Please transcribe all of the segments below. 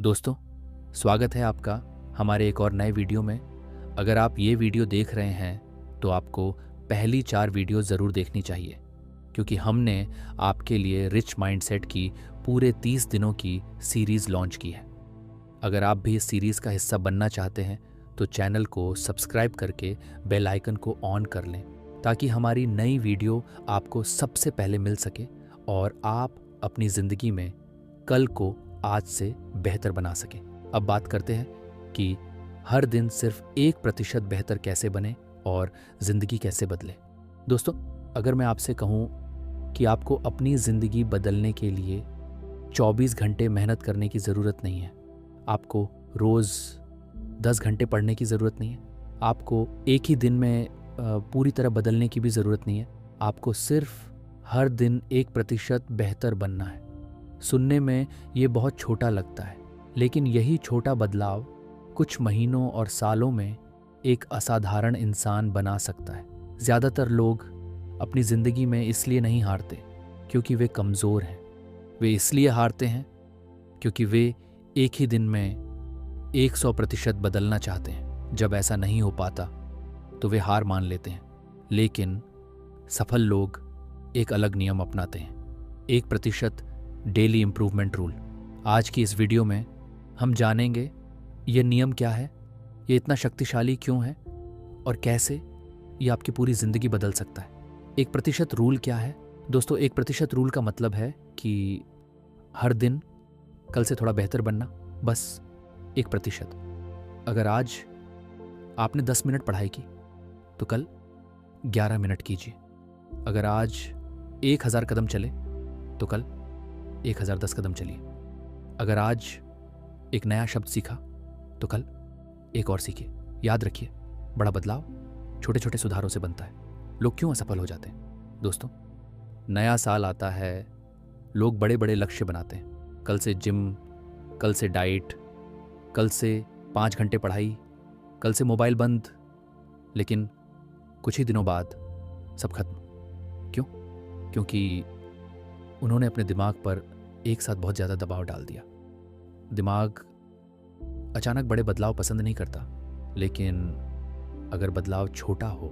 दोस्तों, स्वागत है आपका हमारे एक और नए वीडियो में। अगर आप ये वीडियो देख रहे हैं तो आपको पहली 4 वीडियो ज़रूर देखनी चाहिए, क्योंकि हमने आपके लिए रिच माइंडसेट की पूरे 30 दिनों की सीरीज़ लॉन्च की है। अगर आप भी इस सीरीज़ का हिस्सा बनना चाहते हैं तो चैनल को सब्सक्राइब करके बेल आइकन को ऑन कर लें, ताकि हमारी नई वीडियो आपको सबसे पहले मिल सके और आप अपनी ज़िंदगी में कल को आज से बेहतर बना सकें। अब बात करते हैं कि हर दिन सिर्फ 1% बेहतर कैसे बने और ज़िंदगी कैसे बदले। दोस्तों, अगर मैं आपसे कहूँ कि आपको अपनी ज़िंदगी बदलने के लिए 24 घंटे मेहनत करने की ज़रूरत नहीं है, आपको रोज़ 10 घंटे पढ़ने की ज़रूरत नहीं है, आपको एक ही दिन में पूरी तरह बदलने की भी ज़रूरत नहीं है, आपको सिर्फ हर दिन 1% बेहतर बनना है। सुनने में ये बहुत छोटा लगता है, लेकिन यही छोटा बदलाव कुछ महीनों और सालों में एक असाधारण इंसान बना सकता है। ज़्यादातर लोग अपनी ज़िंदगी में इसलिए नहीं हारते क्योंकि वे कमज़ोर हैं, वे इसलिए हारते हैं क्योंकि वे एक ही दिन में 100% बदलना चाहते हैं। जब ऐसा नहीं हो पाता तो वे हार मान लेते हैं, लेकिन सफल लोग एक अलग नियम अपनाते हैं, 1% डेली इम्प्रूवमेंट रूल। आज की इस वीडियो में हम जानेंगे ये नियम क्या है, ये इतना शक्तिशाली क्यों है और कैसे ये आपकी पूरी ज़िंदगी बदल सकता है। 1% रूल क्या है? दोस्तों, 1% रूल का मतलब है कि हर दिन कल से थोड़ा बेहतर बनना, बस 1%। अगर आज आपने 10 मिनट पढ़ाई की तो कल 11 मिनट कीजिए। अगर आज 1000 कदम चले तो कल 1010 कदम चलिए। अगर आज एक नया शब्द सीखा तो कल एक और सीखिए। याद रखिए, बड़ा बदलाव छोटे छोटे सुधारों से बनता है। लोग क्यों असफल हो जाते हैं? दोस्तों, नया साल आता है, लोग बड़े बड़े लक्ष्य बनाते हैं। कल से जिम, कल से डाइट, कल से 5 घंटे पढ़ाई, कल से मोबाइल बंद, लेकिन कुछ ही दिनों बाद सब खत्म। क्यों? क्योंकि उन्होंने अपने दिमाग पर एक साथ बहुत ज़्यादा दबाव डाल दिया। दिमाग अचानक बड़े बदलाव पसंद नहीं करता, लेकिन अगर बदलाव छोटा हो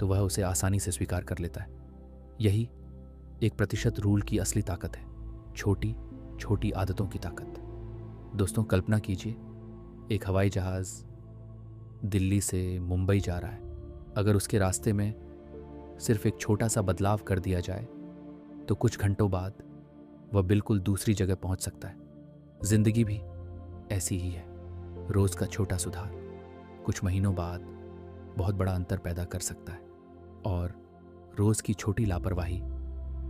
तो वह उसे आसानी से स्वीकार कर लेता है। यही 1% रूल की असली ताकत है, छोटी छोटी आदतों की ताकत। दोस्तों, कल्पना कीजिए, एक हवाई जहाज़ दिल्ली से मुंबई जा रहा है। अगर उसके रास्ते में सिर्फ एक छोटा सा बदलाव कर दिया जाए तो कुछ घंटों बाद वह बिल्कुल दूसरी जगह पहुंच सकता है। जिंदगी भी ऐसी ही है। रोज का छोटा सुधार कुछ महीनों बाद बहुत बड़ा अंतर पैदा कर सकता है, और रोज की छोटी लापरवाही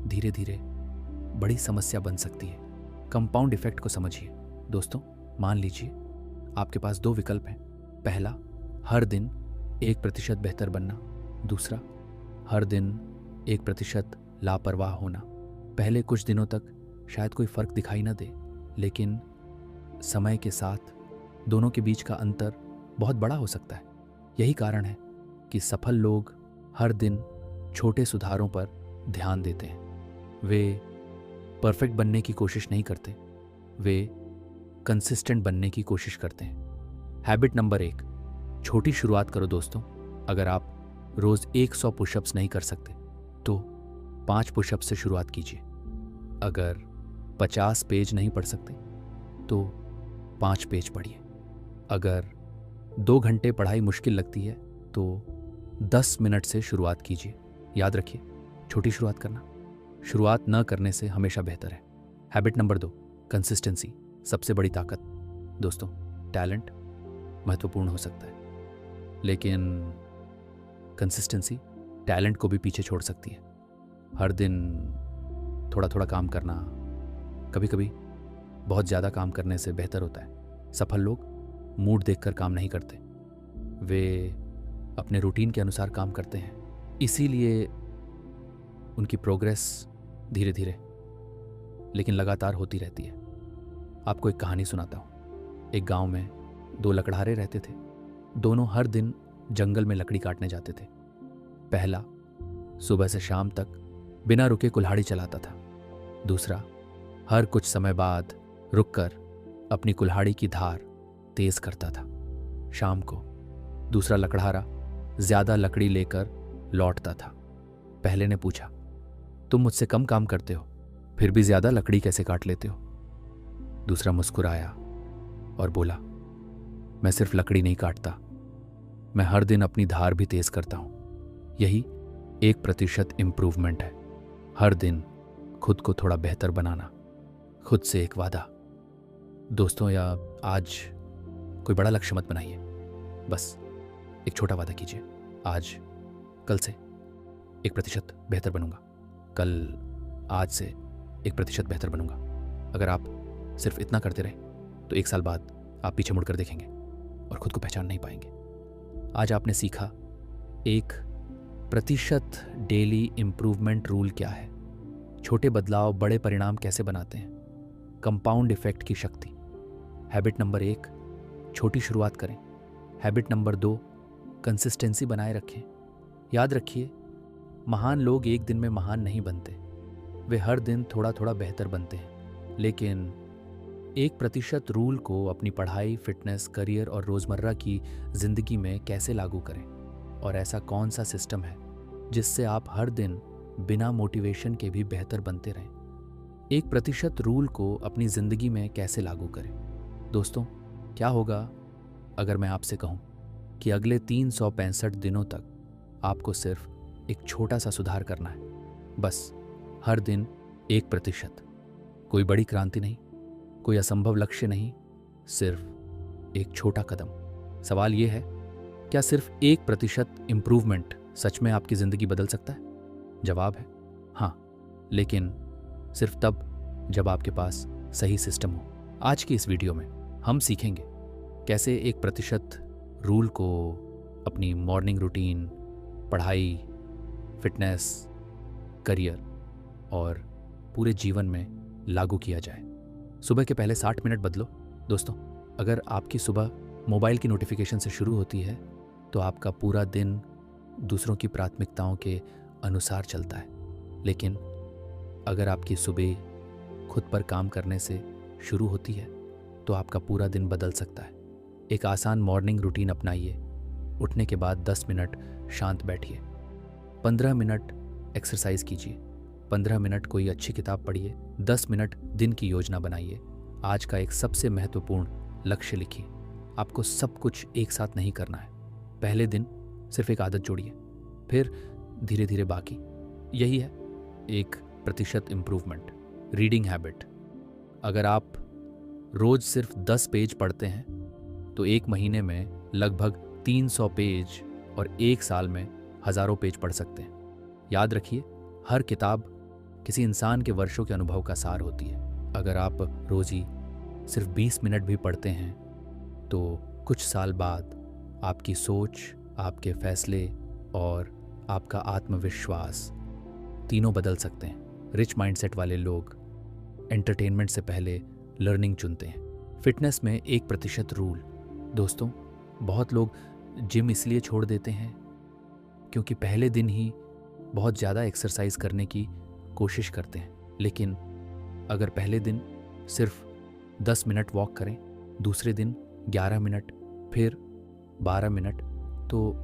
धीरे धीरे बड़ी समस्या बन सकती है। कंपाउंड इफेक्ट को समझिए। दोस्तों, मान लीजिए आपके पास 2 विकल्प हैं। पहला, हर दिन 1% बेहतर बनना। दूसरा, हर दिन 1% लापरवाह होना। पहले कुछ दिनों तक शायद कोई फर्क दिखाई ना दे, लेकिन समय के साथ दोनों के बीच का अंतर बहुत बड़ा हो सकता है। यही कारण है कि सफल लोग हर दिन छोटे सुधारों पर ध्यान देते हैं। वे परफेक्ट बनने की कोशिश नहीं करते, वे कंसिस्टेंट बनने की कोशिश करते हैं। हैबिट नंबर 1, छोटी शुरुआत करो। दोस्तों, अगर आप रोज 100 पुशअप्स नहीं कर सकते तो 5 पुशअप से शुरुआत कीजिए। अगर 50 पेज नहीं पढ़ सकते तो 5 पेज पढ़िए। अगर 2 घंटे पढ़ाई मुश्किल लगती है तो 10 मिनट से शुरुआत कीजिए। याद रखिए, छोटी शुरुआत करना शुरुआत न करने से हमेशा बेहतर है। हैबिट नंबर 2, कंसिस्टेंसी सबसे बड़ी ताकत। दोस्तों, टैलेंट महत्वपूर्ण हो सकता है, लेकिन कंसिस्टेंसी टैलेंट को भी पीछे छोड़ सकती है। हर दिन थोड़ा थोड़ा काम करना कभी कभी बहुत ज़्यादा काम करने से बेहतर होता है। सफल लोग मूड देखकर काम नहीं करते, वे अपने रूटीन के अनुसार काम करते हैं। इसीलिए उनकी प्रोग्रेस धीरे धीरे लेकिन लगातार होती रहती है। आपको एक कहानी सुनाता हूँ। एक गांव में 2 लकड़हारे रहते थे। दोनों हर दिन जंगल में लकड़ी काटने जाते थे। पहला सुबह से शाम तक बिना रुके कुल्हाड़ी चलाता था। दूसरा हर कुछ समय बाद रुककर अपनी कुल्हाड़ी की धार तेज करता था। शाम को दूसरा लकड़हारा ज्यादा लकड़ी लेकर लौटता था। पहले ने पूछा, तुम मुझसे कम काम करते हो, फिर भी ज्यादा लकड़ी कैसे काट लेते हो? दूसरा मुस्कुराया और बोला, मैं सिर्फ लकड़ी नहीं काटता, मैं हर दिन अपनी धार भी तेज करता हूं। यही 1% इम्प्रूवमेंट है। हर दिन खुद को थोड़ा बेहतर बनाना, खुद से एक वादा। दोस्तों, या आज कोई बड़ा लक्ष्य मत बनाइए, बस एक छोटा वादा कीजिए। आज कल से 1% बेहतर बनूंगा, कल आज से 1% बेहतर बनूंगा। अगर आप सिर्फ इतना करते रहे तो 1 साल बाद आप पीछे मुड़कर देखेंगे और खुद को पहचान नहीं पाएंगे। आज आपने सीखा 1% डेली इम्प्रूवमेंट रूल क्या है, छोटे बदलाव बड़े परिणाम कैसे बनाते हैं, कंपाउंड इफेक्ट की शक्ति। हैबिट नंबर 1, छोटी शुरुआत करें। हैबिट नंबर 2, कंसिस्टेंसी बनाए रखें। याद रखिए, महान लोग एक दिन में महान नहीं बनते, वे हर दिन थोड़ा थोड़ा बेहतर बनते हैं। लेकिन 1% रूल को अपनी पढ़ाई, फिटनेस, करियर और रोज़मर्रा की ज़िंदगी में कैसे लागू करें, और ऐसा कौन सा सिस्टम है जिससे आप हर दिन बिना मोटिवेशन के भी बेहतर बनते रहें। 1% रूल को अपनी ज़िंदगी में कैसे लागू करें। दोस्तों, क्या होगा अगर मैं आपसे कहूँ कि अगले 365 दिनों तक आपको सिर्फ एक छोटा सा सुधार करना है, बस हर दिन 1%। कोई बड़ी क्रांति नहीं, कोई असंभव लक्ष्य नहीं, सिर्फ एक छोटा कदम। सवाल यह है, क्या सिर्फ 1% इम्प्रूवमेंट सच में आपकी ज़िंदगी बदल सकता है? जवाब है हाँ, लेकिन सिर्फ तब जब आपके पास सही सिस्टम हो। आज की इस वीडियो में हम सीखेंगे कैसे 1% रूल को अपनी मॉर्निंग रूटीन, पढ़ाई, फिटनेस, करियर और पूरे जीवन में लागू किया जाए। सुबह के पहले 60 मिनट बदलो। दोस्तों, अगर आपकी सुबह मोबाइल की नोटिफिकेशन से शुरू होती है तो आपका पूरा दिन दूसरों की प्राथमिकताओं के अनुसार चलता है। लेकिन अगर आपकी सुबह खुद पर काम करने से शुरू होती है तो आपका पूरा दिन बदल सकता है। एक आसान मॉर्निंग रूटीन अपनाइए। उठने के बाद 10 मिनट शांत बैठिए, 15 मिनट एक्सरसाइज कीजिए, 15 मिनट कोई अच्छी किताब पढ़िए, 10 मिनट दिन की योजना बनाइए। आज का एक सबसे महत्वपूर्ण लक्ष्य लिखिए। आपको सब कुछ एक साथ नहीं करना है। पहले दिन सिर्फ एक आदत जोड़िए, फिर धीरे धीरे बाकी। यही है 1% इम्प्रूवमेंट। Reading habit. अगर आप रोज सिर्फ 10 पेज पढ़ते हैं तो एक महीने में लगभग 300 पेज और एक साल में हजारों पेज पढ़ सकते हैं। याद रखिए, हर किताब किसी इंसान के वर्षों के अनुभव का सार होती है। अगर आप रोज ही सिर्फ 20 मिनट भी पढ़ते हैं तो कुछ साल बाद आपकी सोच, आपके फैसले और आपका आत्मविश्वास तीनों बदल सकते हैं। रिच माइंडसेट वाले लोग एंटरटेनमेंट से पहले लर्निंग चुनते हैं। फिटनेस में 1% रूल। दोस्तों, बहुत लोग जिम इसलिए छोड़ देते हैं क्योंकि पहले दिन ही बहुत ज़्यादा एक्सरसाइज करने की कोशिश करते हैं। लेकिन अगर पहले दिन सिर्फ 10 मिनट वॉक करें, दूसरे दिन 11 मिनट, फिर 12 मिनट, तो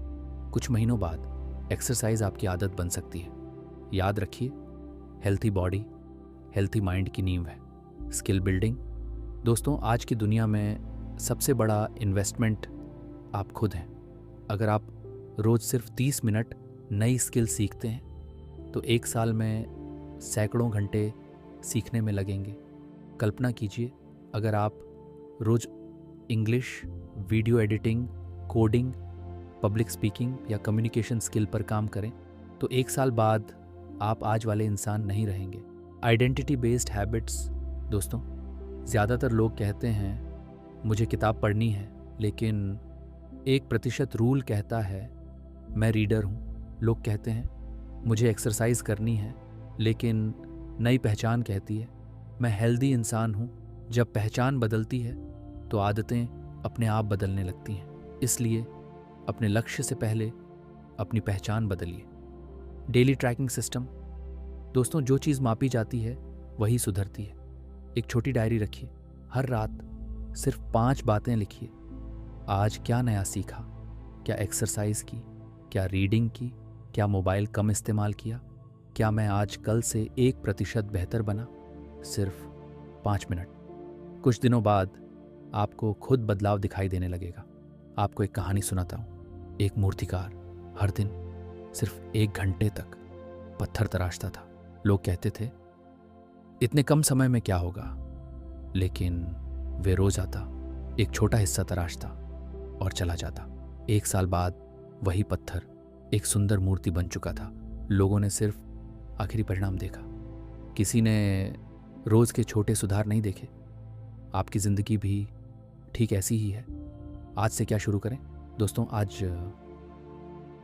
कुछ महीनों बाद एक्सरसाइज आपकी आदत बन सकती है। याद रखिए, हेल्थी बॉडी हेल्थी माइंड की नींव है। Skill building. दोस्तों, आज की दुनिया में सबसे बड़ा इन्वेस्टमेंट आप खुद हैं। अगर आप रोज़ सिर्फ 30 मिनट नई स्किल सीखते हैं तो एक साल में सैकड़ों घंटे सीखने में लगेंगे। कल्पना कीजिए, अगर आप रोज़ English, video editing, coding, public speaking या कम्युनिकेशन स्किल पर काम करें तो एक साल बाद आप आज वाले इंसान नहीं रहेंगे। Identity based habits. दोस्तों, ज़्यादातर लोग कहते हैं मुझे किताब पढ़नी है, लेकिन 1% रूल कहता है मैं रीडर हूँ। लोग कहते हैं मुझे एक्सरसाइज करनी है, लेकिन नई पहचान कहती है मैं हेल्दी इंसान हूँ। जब पहचान बदलती है तो आदतें अपने आप बदलने लगती हैं। इसलिए अपने लक्ष्य से पहले अपनी पहचान बदलिए। Daily tracking system. दोस्तों, जो चीज़ मापी जाती है वही सुधरती है। एक छोटी डायरी रखिए। हर रात सिर्फ 5 बातें लिखिए। आज क्या नया सीखा? क्या एक्सरसाइज की? क्या रीडिंग की? क्या मोबाइल कम इस्तेमाल किया? क्या मैं आज कल से 1% बेहतर बना? सिर्फ 5 मिनट। कुछ दिनों बाद आपको खुद बदलाव दिखाई देने लगेगा। आपको एक कहानी सुनाता हूँ। एक मूर्तिकार हर दिन सिर्फ 1 घंटे तक पत्थर तराशता था। लोग कहते थे इतने कम समय में क्या होगा, लेकिन वे रोज आता, एक छोटा हिस्सा तराशता और चला जाता। 1 साल बाद वही पत्थर एक सुंदर मूर्ति बन चुका था। लोगों ने सिर्फ आखिरी परिणाम देखा, किसी ने रोज के छोटे सुधार नहीं देखे। आपकी जिंदगी भी ठीक ऐसी ही है। आज से क्या शुरू करें दोस्तों? आज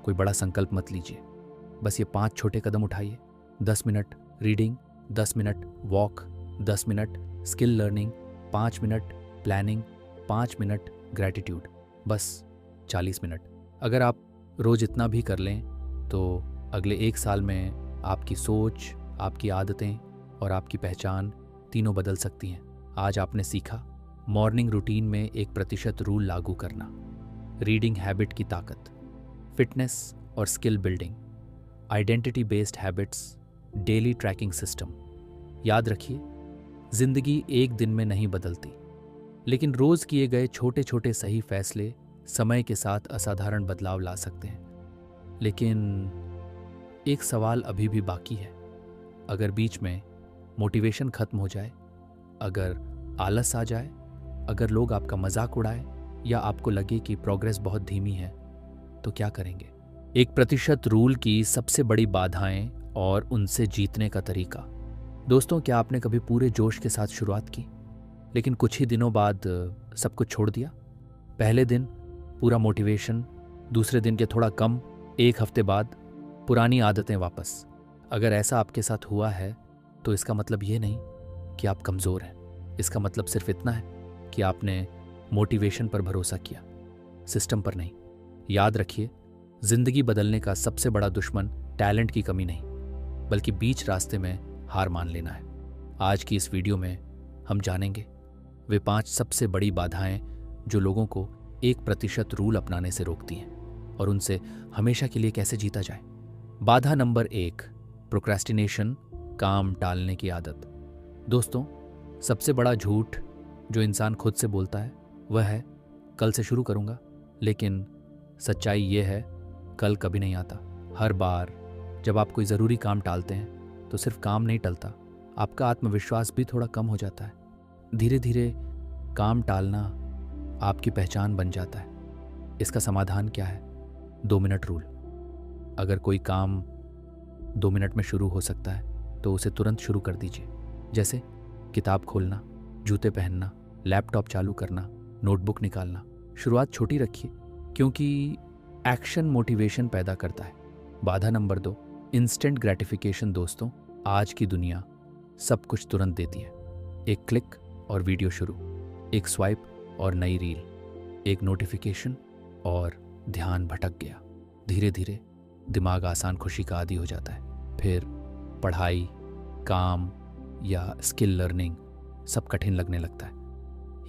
कोई बड़ा संकल्प मत लीजिए, बस ये 5 छोटे कदम उठाइए। 10 minute reading, 10 minute walk, 10 minute skill learning, 5 minute planning, 5 minute gratitude, बस 40 मिनट। अगर आप रोज इतना भी कर लें तो अगले 1 साल में आपकी सोच, आपकी आदतें और आपकी पहचान तीनों बदल सकती हैं। आज आपने सीखा मॉर्निंग रूटीन में 1% रूल लागू करना, रीडिंग हैबिट की ताकत, फिटनेस और skill building, identity based habits, daily tracking system. याद रखिए, जिंदगी एक दिन में नहीं बदलती, लेकिन रोज किए गए छोटे छोटे सही फैसले समय के साथ असाधारण बदलाव ला सकते हैं। लेकिन एक सवाल अभी भी बाकी है। अगर बीच में मोटिवेशन खत्म हो जाए, अगर आलस आ जाए, अगर लोग आपका मजाक उड़ाए या आपको लगे कि प्रोग्रेस बहुत धीमी है, तो क्या करेंगे? 1% रूल की सबसे बड़ी बाधाएं और उनसे जीतने का तरीका। दोस्तों, क्या आपने कभी पूरे जोश के साथ शुरुआत की, लेकिन कुछ ही दिनों बाद सब कुछ छोड़ दिया? पहले दिन पूरा मोटिवेशन, दूसरे दिन के थोड़ा कम, 1 हफ्ते बाद पुरानी आदतें वापस। अगर ऐसा आपके साथ हुआ है तो इसका मतलब ये नहीं कि आप कमज़ोर हैं। इसका मतलब सिर्फ इतना है कि आपने मोटिवेशन पर भरोसा किया, सिस्टम पर नहीं। याद रखिए, जिंदगी बदलने का सबसे बड़ा दुश्मन टैलेंट की कमी नहीं, बल्कि बीच रास्ते में हार मान लेना है। आज की इस वीडियो में हम जानेंगे वे 5 सबसे बड़ी बाधाएं जो लोगों को 1% रूल अपनाने से रोकती हैं और उनसे हमेशा के लिए कैसे जीता जाए। बाधा नंबर 1, प्रोक्रेस्टिनेशन, काम टालने की आदत। दोस्तों, सबसे बड़ा झूठ जो इंसान खुद से बोलता है वह है कल से शुरू करूंगा, लेकिन सच्चाई ये है कल कभी नहीं आता। हर बार जब आप कोई ज़रूरी काम टालते हैं तो सिर्फ काम नहीं टलता, आपका आत्मविश्वास भी थोड़ा कम हो जाता है। धीरे धीरे काम टालना आपकी पहचान बन जाता है। इसका समाधान क्या है? 2 मिनट रूल। अगर कोई काम 2 मिनट में शुरू हो सकता है तो उसे तुरंत शुरू कर दीजिए। जैसे किताब खोलना, जूते पहनना, लैपटॉप चालू करना, नोटबुक निकालना। शुरुआत छोटी रखिए, क्योंकि एक्शन मोटिवेशन पैदा करता है। बाधा नंबर 2, इंस्टेंट ग्रेटिफिकेशन। दोस्तों, आज की दुनिया सब कुछ तुरंत देती है। एक क्लिक और वीडियो शुरू, एक स्वाइप और नई रील, एक नोटिफिकेशन और ध्यान भटक गया। धीरे धीरे दिमाग आसान खुशी का आदी हो जाता है। फिर पढ़ाई, काम या स्किल लर्निंग सब कठिन लगने लगता है।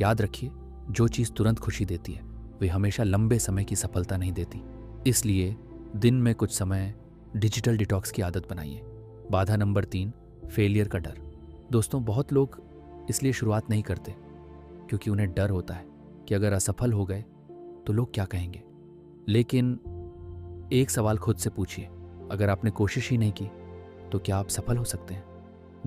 याद रखिए, जो चीज़ तुरंत खुशी देती है वे हमेशा लंबे समय की सफलता नहीं देती। इसलिए दिन में कुछ समय डिजिटल डिटॉक्स की आदत बनाइए। बाधा नंबर 3, फेलियर का डर। दोस्तों, बहुत लोग इसलिए शुरुआत नहीं करते क्योंकि उन्हें डर होता है कि अगर असफल हो गए तो लोग क्या कहेंगे। लेकिन एक सवाल खुद से पूछिए, अगर आपने कोशिश ही नहीं की तो क्या आप सफल हो सकते हैं?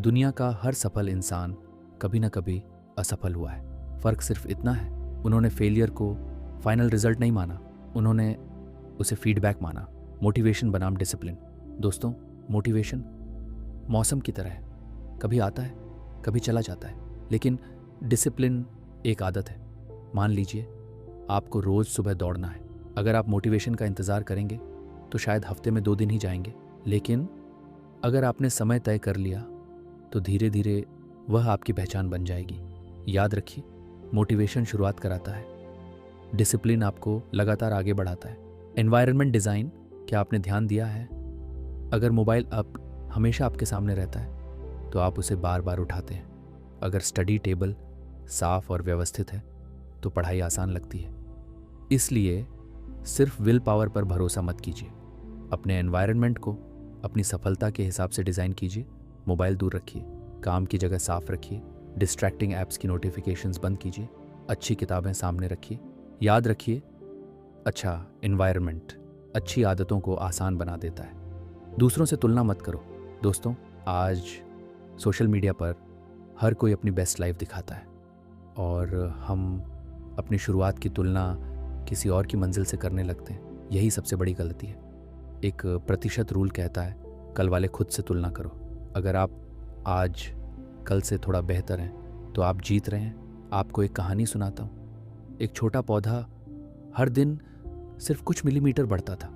दुनिया का हर सफल इंसान कभी ना कभी असफल हुआ है। फर्क सिर्फ इतना है, उन्होंने फेलियर को फाइनल रिजल्ट नहीं माना, उन्होंने उसे फीडबैक माना। मोटिवेशन बनाम डिसिप्लिन। दोस्तों, मोटिवेशन मौसम की तरह है, कभी आता है कभी चला जाता है, लेकिन डिसिप्लिन एक आदत है। मान लीजिए आपको रोज सुबह दौड़ना है। अगर आप मोटिवेशन का इंतज़ार करेंगे तो शायद हफ्ते में 2 दिन ही जाएंगे, लेकिन अगर आपने समय तय कर लिया तो धीरे धीरे वह आपकी पहचान बन जाएगी। याद रखिए, मोटिवेशन शुरुआत कराता है, डिसिप्लिन आपको लगातार आगे बढ़ाता है। एनवायरनमेंट डिज़ाइन, क्या आपने ध्यान दिया है? अगर मोबाइल अब हमेशा आपके सामने रहता है तो आप उसे बार बार उठाते हैं। अगर स्टडी टेबल साफ और व्यवस्थित है तो पढ़ाई आसान लगती है। इसलिए सिर्फ विल पावर पर भरोसा मत कीजिए। अपने एनवायरनमेंट को अपनी सफलता के हिसाब से डिज़ाइन कीजिए। मोबाइल दूर रखिए, काम की जगह साफ रखिए, डिस्ट्रैक्टिंग ऐप्स की नोटिफिकेशंस बंद कीजिए, अच्छी किताबें सामने रखिए। याद रखिए, अच्छा एनवायरनमेंट अच्छी आदतों को आसान बना देता है। दूसरों से तुलना मत करो। दोस्तों, आज सोशल मीडिया पर हर कोई अपनी बेस्ट लाइफ दिखाता है और हम अपनी शुरुआत की तुलना किसी और की मंजिल से करने लगते हैं। यही सबसे बड़ी गलती है। एक प्रतिशत रूल कहता है, कल वाले खुद से तुलना करो। अगर आप आज कल से थोड़ा बेहतर हैं तो आप जीत रहे हैं। आपको एक कहानी सुनाता हूँ। एक छोटा पौधा हर दिन सिर्फ कुछ मिलीमीटर बढ़ता था।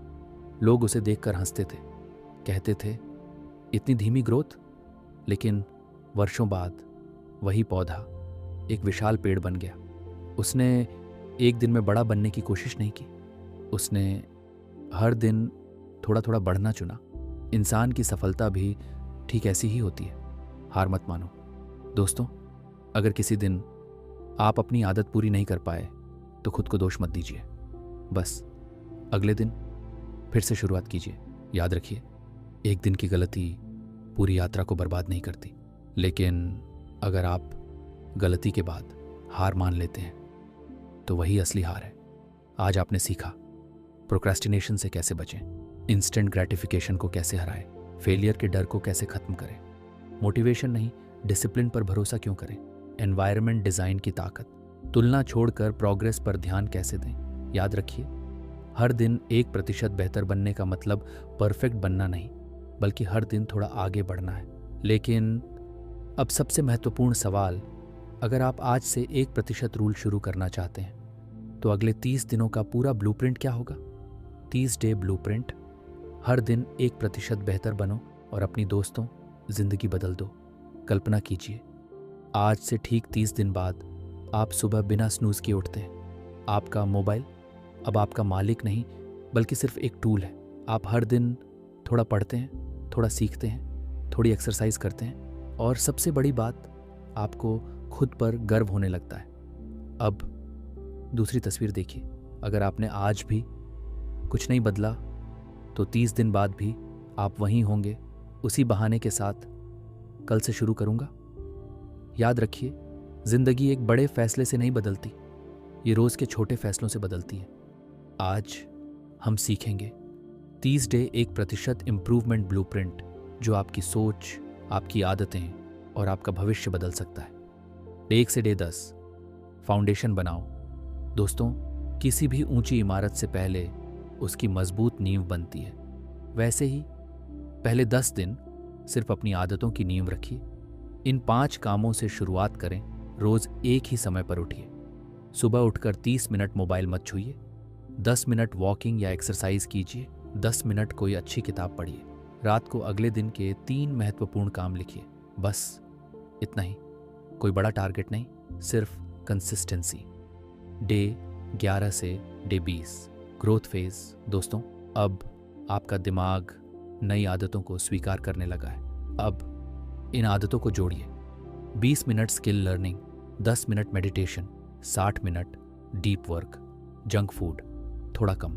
लोग उसे देखकर हंसते थे, कहते थे इतनी धीमी ग्रोथ। लेकिन वर्षों बाद वही पौधा एक विशाल पेड़ बन गया। उसने एक दिन में बड़ा बनने की कोशिश नहीं की। उसने हर दिन थोड़ा थोड़ा बढ़ना चुना। इंसान की सफलता भी ठीक ऐसी ही होती है। हार मत मानो। दोस्तों, अगर किसी दिन आप अपनी आदत पूरी नहीं कर पाए तो खुद को दोष मत दीजिए। बस अगले दिन फिर से शुरुआत कीजिए। याद रखिए, एक दिन की गलती पूरी यात्रा को बर्बाद नहीं करती। लेकिन अगर आप गलती के बाद हार मान लेते हैं तो वही असली हार है। आज आपने सीखा प्रोक्रेस्टिनेशन से कैसे बचें, इंस्टेंट ग्रेटिफिकेशन को कैसे हराएं, फेलियर के डर को कैसे खत्म करें, मोटिवेशन नहीं डिसिप्लिन पर भरोसा क्यों करें, एनवायरनमेंट डिज़ाइन की ताकत, तुलना छोड़कर प्रोग्रेस पर ध्यान कैसे दें। याद रखिए, हर दिन 1% बेहतर बनने का मतलब परफेक्ट बनना नहीं, बल्कि हर दिन थोड़ा आगे बढ़ना है। लेकिन अब सबसे महत्वपूर्ण सवाल, अगर आप आज से 1% रूल शुरू करना चाहते हैं तो अगले 30 दिनों का पूरा ब्लूप्रिंट क्या होगा? 30 डे ब्लूप्रिंट। हर दिन 1% बेहतर बनो और अपनी दोस्तों जिंदगी बदल दो। कल्पना कीजिए, आज से ठीक 30 दिन बाद आप सुबह बिना स्नूज के उठते हैं। आपका मोबाइल अब आपका मालिक नहीं बल्कि सिर्फ एक टूल है। आप हर दिन थोड़ा पढ़ते हैं, थोड़ा सीखते हैं, थोड़ी एक्सरसाइज करते हैं और सबसे बड़ी बात, आपको खुद पर गर्व होने लगता है। अब दूसरी तस्वीर देखिए, अगर आपने आज भी कुछ नहीं बदला तो 30 दिन बाद भी आप वहीं होंगे, उसी बहाने के साथ, कल से शुरू करूंगा। याद रखिए, जिंदगी एक बड़े फैसले से नहीं बदलती, ये रोज के छोटे फैसलों से बदलती है। आज हम सीखेंगे 30 डे 1% इम्प्रूवमेंट ब्लूप्रिंट, जो आपकी सोच, आपकी आदतें और आपका भविष्य बदल सकता है। डे 1 से डे 10 फाउंडेशन बनाओ। दोस्तों, किसी भी ऊंची इमारत से पहले उसकी मजबूत नींव बनती है। वैसे ही पहले 10 दिन सिर्फ अपनी आदतों की नींव रखिए। इन 5 कामों से शुरुआत करें। रोज एक ही समय पर उठिए। सुबह उठकर 30 मिनट मोबाइल मत छूइए। 10 मिनट वॉकिंग या एक्सरसाइज कीजिए। 10 मिनट कोई अच्छी किताब पढ़िए। रात को अगले दिन के 3 महत्वपूर्ण काम लिखिए। बस इतना ही, कोई बड़ा टारगेट नहीं, सिर्फ कंसिस्टेंसी। डे 11 से डे 20 ग्रोथ फेज। दोस्तों, अब आपका दिमाग नई आदतों को स्वीकार करने लगा है। अब इन आदतों को जोड़िए। 20 minute skill learning, 10 minute meditation, 60 minute deep work, junk food थोड़ा कम,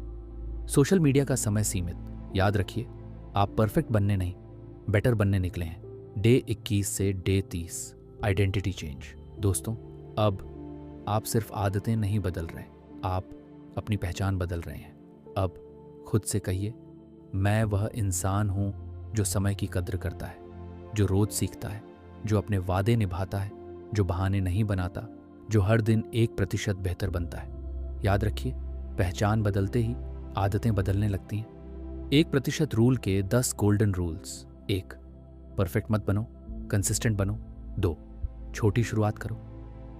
सोशल मीडिया का समय सीमित। याद रखिए, आप परफेक्ट बनने नहीं, बेटर बनने निकले हैं। डे 21 से डे 30 आइडेंटिटी चेंज। दोस्तों, अब आप सिर्फ आदतें नहीं बदल रहे, आप अपनी पहचान बदल रहे हैं। अब खुद से कहिए, मैं वह इंसान हूं जो समय की कद्र करता है, जो रोज सीखता है, जो अपने वादे निभाता है, जो बहाने नहीं बनाता, जो हर दिन 1% बेहतर बनता है। याद रखिए, पहचान बदलते ही आदतें बदलने लगती हैं। 1% रूल के 10 गोल्डन रूल्स। 1, परफेक्ट मत बनो, कंसिस्टेंट बनो। 2, छोटी शुरुआत करो।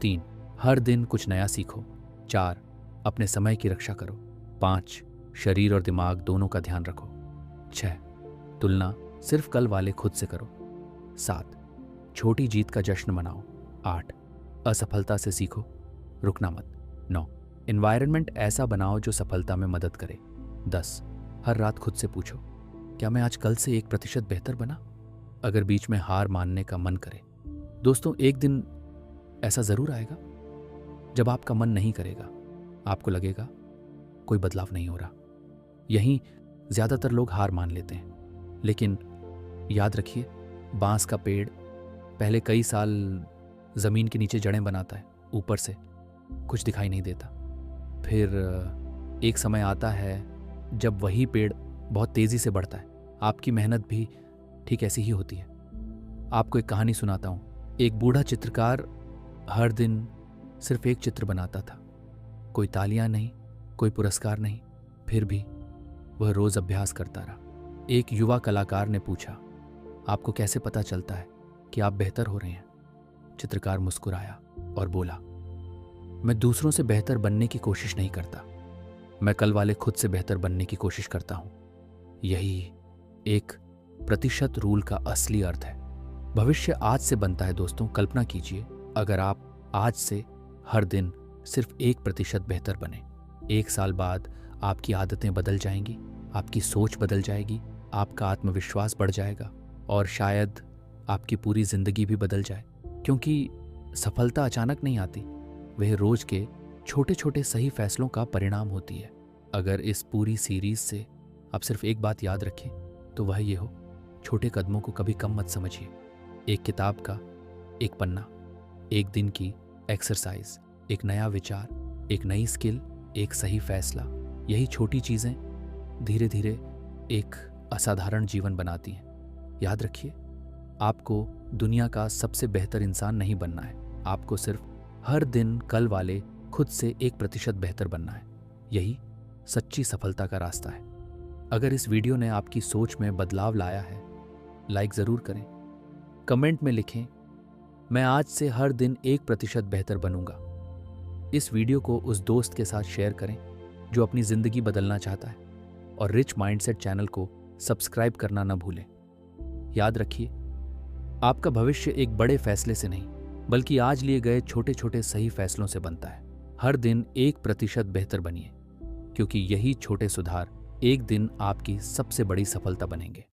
3, हर दिन कुछ नया सीखो। 4, अपने समय की रक्षा करो। 5, शरीर और दिमाग दोनों का ध्यान रखो। 6, तुलना सिर्फ कल वाले खुद से करो। 7, छोटी जीत का जश्न मनाओ। 8, असफलता से सीखो, रुकना मत। 9, एनवायरनमेंट ऐसा बनाओ जो सफलता में मदद करे। 10, हर रात खुद से पूछो, क्या मैं आज कल से 1% बेहतर बना? अगर बीच में हार मानने का मन करे। दोस्तों, एक दिन ऐसा जरूर आएगा जब आपका मन नहीं करेगा, आपको लगेगा कोई बदलाव नहीं हो रहा। यहीं ज़्यादातर लोग हार मान लेते हैं। लेकिन याद रखिए, बांस का पेड़ पहले कई साल ज़मीन के नीचे जड़ें बनाता है, ऊपर से कुछ दिखाई नहीं देता। फिर एक समय आता है जब वही पेड़ बहुत तेज़ी से बढ़ता है। आपकी मेहनत भी ठीक ऐसी ही होती है। आपको एक कहानी सुनाता हूँ। एक बूढ़ा चित्रकार हर दिन सिर्फ एक चित्र बनाता था। कोई तालियां नहीं, कोई पुरस्कार नहीं, फिर भी वह रोज अभ्यास करता रहा। एक युवा कलाकार ने पूछा, आपको कैसे पता चलता है कि आप बेहतर हो रहे हैं? चित्रकार मुस्कुराया और बोला, मैं दूसरों से बेहतर बनने की कोशिश नहीं करता, मैं कल वाले खुद से बेहतर बनने की कोशिश करता हूं। यही एक प्रतिशत रूल का असली अर्थ है। भविष्य आज से बनता है दोस्तों। कल्पना कीजिए, अगर आप आज से हर दिन सिर्फ 1% बेहतर बने, 1 साल बाद आपकी आदतें बदल जाएंगी, आपकी सोच बदल जाएगी, आपका आत्मविश्वास बढ़ जाएगा और शायद आपकी पूरी जिंदगी भी बदल जाए। क्योंकि सफलता अचानक नहीं आती, वह रोज के छोटे छोटे सही फैसलों का परिणाम होती है। अगर इस पूरी सीरीज से आप सिर्फ एक बात याद रखें तो वह ये हो, छोटे कदमों को कभी कम मत समझिए। एक किताब का एक पन्ना, एक दिन की एक्सरसाइज, एक नया विचार, एक नई स्किल, एक सही फैसला, यही छोटी चीज़ें धीरे धीरे एक असाधारण जीवन बनाती हैं। याद रखिए, आपको दुनिया का सबसे बेहतर इंसान नहीं बनना है, आपको सिर्फ हर दिन कल वाले खुद से 1% बेहतर बनना है। यही सच्ची सफलता का रास्ता है। अगर इस वीडियो ने आपकी सोच में बदलाव लाया है, लाइक ज़रूर करें, कमेंट में लिखें, मैं आज से हर दिन 1% बेहतर बनूंगा। इस वीडियो को उस दोस्त के साथ शेयर करें जो अपनी ज़िंदगी बदलना चाहता है, और रिच माइंडसेट चैनल को सब्सक्राइब करना न भूलें। याद रखिए, आपका भविष्य एक बड़े फैसले से नहीं, बल्कि आज लिए गए छोटे छोटे सही फैसलों से बनता है। हर दिन 1% बेहतर बनिए, क्योंकि यही छोटे सुधार एक दिन आपकी सबसे बड़ी सफलता बनेंगे।